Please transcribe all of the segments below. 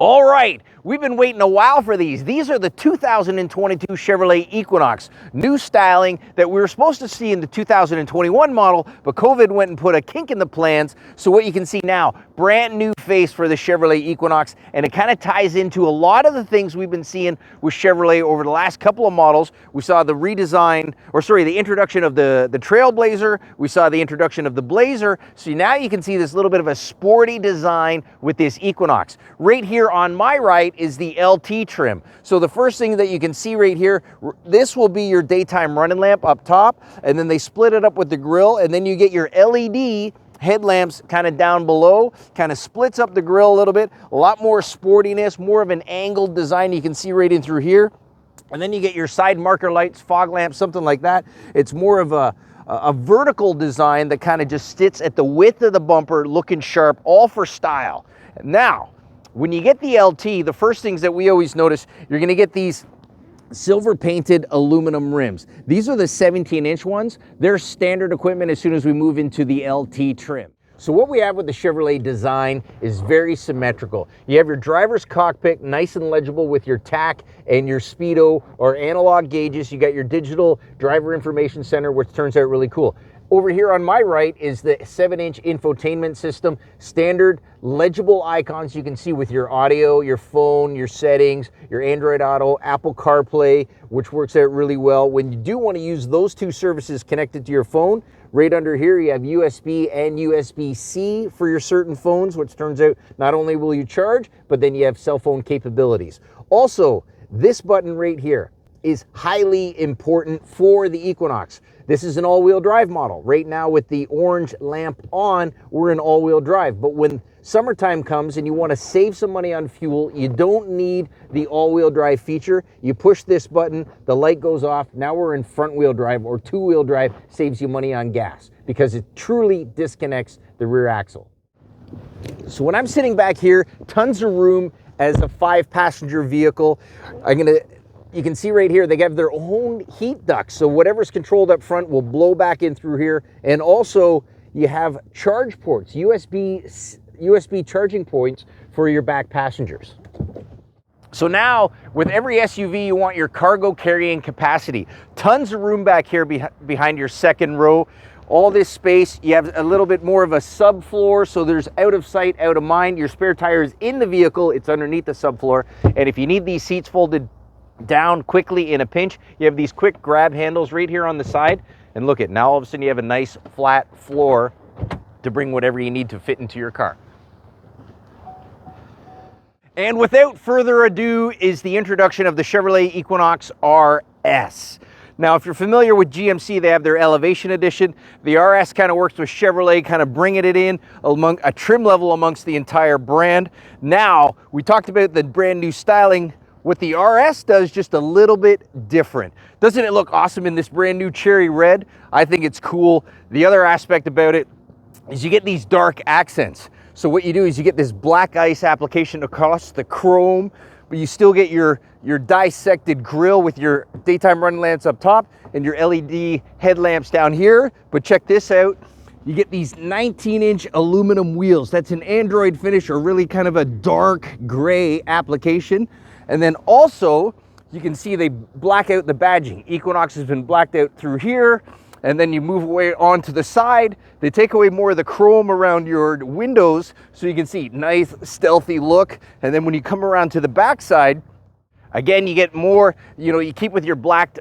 All right, we've been waiting a while for these. These are the 2022 Chevrolet Equinox. New styling that we were supposed to see in the 2021 model, but COVID went and put a kink in the plans. So what you can see now, brand new face for the Chevrolet Equinox, and it kind of ties into a lot of the things we've been seeing with Chevrolet over the last couple of models. We saw the redesign, the introduction of the Trailblazer. We saw the introduction of the Blazer. So now you can see this little bit of a sporty design with this Equinox. Right here on my right is the LT trim. So the first thing that you can see right here, this will be your daytime running lamp up top, and then they split it up with the grille, and then you get your LED headlamps kind of down below, kind of splits up the grille a little bit, a lot more sportiness, more of an angled design you can see right in through here. And then you get your side marker lights, fog lamps, something like that. It's more of a vertical design that kind of just sits at the width of the bumper, looking sharp, all for style. Now, when you get the LT, the first things that we always notice, you're gonna get these silver painted aluminum rims. These are the 17-inch ones. They're standard equipment as soon as we move into the LT trim. So what we have with the Chevrolet design is very symmetrical. You have your driver's cockpit nice and legible with your TAC and your speedo or analog gauges. You got your digital driver information center, which turns out really cool. Over here on my right is the 7-inch infotainment system, standard legible icons you can see with your audio, your phone, your settings, your Android Auto, Apple CarPlay, which works out really well. When you do want to use those two services connected to your phone, right under here you have USB and USB-C for your certain phones, which turns out not only will you charge, but then you have cell phone capabilities. Also, this button right here is highly important for the Equinox. This is an all-wheel drive model. Right now with the orange lamp on, we're in all-wheel drive. But when summertime comes and you want to save some money on fuel, you don't need the all-wheel drive feature. You push this button, the light goes off. Now we're in front-wheel drive, or two-wheel drive, saves you money on gas because it truly disconnects the rear axle. So when I'm sitting back here, tons of room as a 5-passenger vehicle. You can see right here, they have their own heat ducts. So whatever's controlled up front will blow back in through here. And also you have charge ports, USB charging points for your back passengers. So now with every SUV, you want your cargo carrying capacity. Tons of room back here behind your second row. All this space, you have a little bit more of a subfloor, so there's out of sight, out of mind. Your spare tire is in the vehicle, it's underneath the subfloor. And if you need these seats folded down quickly in a pinch, you have these quick grab handles right here on the side, and look at now all of a sudden you have a nice flat floor to bring whatever you need to fit into your car. And without further ado is the introduction of the Chevrolet Equinox RS. Now, if you're familiar with GMC, they have their Elevation Edition. The RS kind of works with Chevrolet, kind of bringing it in among a trim level amongst the entire brand. Now, we talked about the brand new styling. What the RS does just a little bit different. Doesn't it look awesome in this brand new cherry red? I think it's cool. The other aspect about it is you get these dark accents. So what you do is you get this black ice application across the chrome, but you still get your dissected grille with your daytime running lamps up top and your LED headlamps down here. But check this out. You get these 19-inch aluminum wheels. That's an Android finish, or really kind of a dark gray application. And then also, you can see they black out the badging. Equinox has been blacked out through here, and then you move away onto the side. They take away more of the chrome around your windows, so you can see nice, stealthy look. And then when you come around to the back side, again, you get more, you keep with your blacked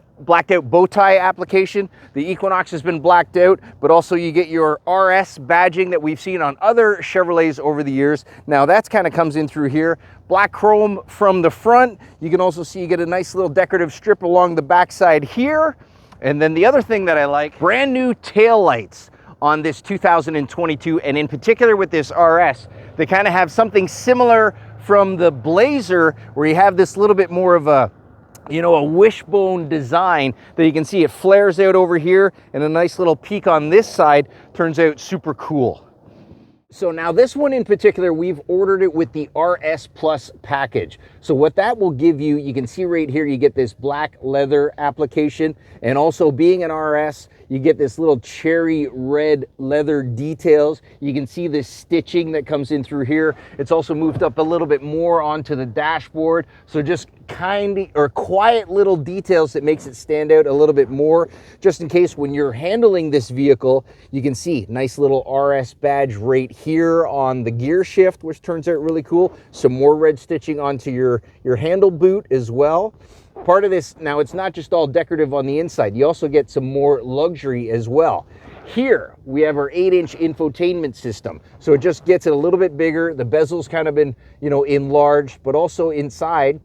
out bow tie application. The Equinox has been blacked out, but also you get your RS badging that we've seen on other Chevrolets over the years. Now that's kind of comes in through here. Black chrome from the front. You can also see you get a nice little decorative strip along the backside here. And then the other thing that I like, brand new tail lights on this 2022, and in particular with this RS, they kind of have something similar from the Blazer, where you have this little bit more of a wishbone design that you can see. It flares out over here, and a nice little peak on this side turns out super cool. So now this one in particular, we've ordered it with the RS Plus package. So what that will give you, you can see right here, you get this black leather application, and also being an RS, you get this little cherry red leather details. You can see this stitching that comes in through here. It's also moved up a little bit more onto the dashboard. So just quiet little details that makes it stand out a little bit more, just in case when you're handling this vehicle. You can see nice little RS badge right here on the gear shift, which turns out really cool. Some more red stitching onto your handle boot as well. Part of this, now it's not just all decorative on the inside, you also get some more luxury as well. Here we have our 8-inch infotainment system, so it just gets it a little bit bigger. The bezel's kind of been, enlarged, but also inside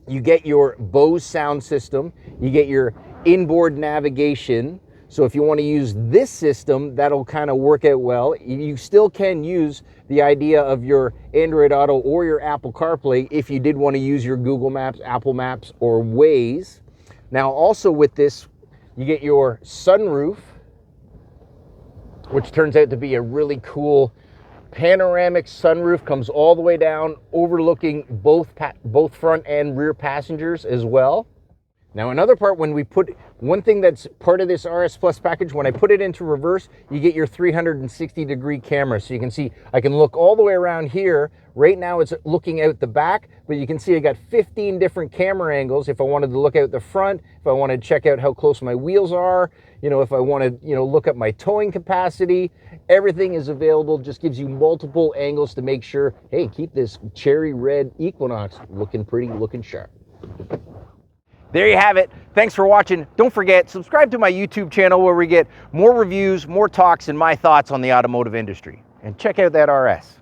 you get your Bose sound system, you get your inboard navigation. So if you want to use this system, that'll kind of work out well. You still can use the idea of your Android Auto or your Apple CarPlay if you did want to use your Google Maps, Apple Maps, or Waze. Now also with this, you get your sunroof, which turns out to be a really cool panoramic sunroof. Comes all the way down, overlooking both front and rear passengers as well. Now another part, one thing that's part of this RS Plus package, when I put it into reverse, you get your 360-degree camera. So you can see, I can look all the way around here. Right now it's looking out the back, but you can see I got 15 different camera angles. If I wanted to look out the front, if I wanted to check out how close my wheels are, if I wanted, look at my towing capacity, everything is available. Just gives you multiple angles to make sure, hey, keep this cherry red Equinox looking pretty, looking sharp. There you have it. Thanks for watching. Don't forget, subscribe to my YouTube channel where we get more reviews, more talks, and my thoughts on the automotive industry. And check out that RS.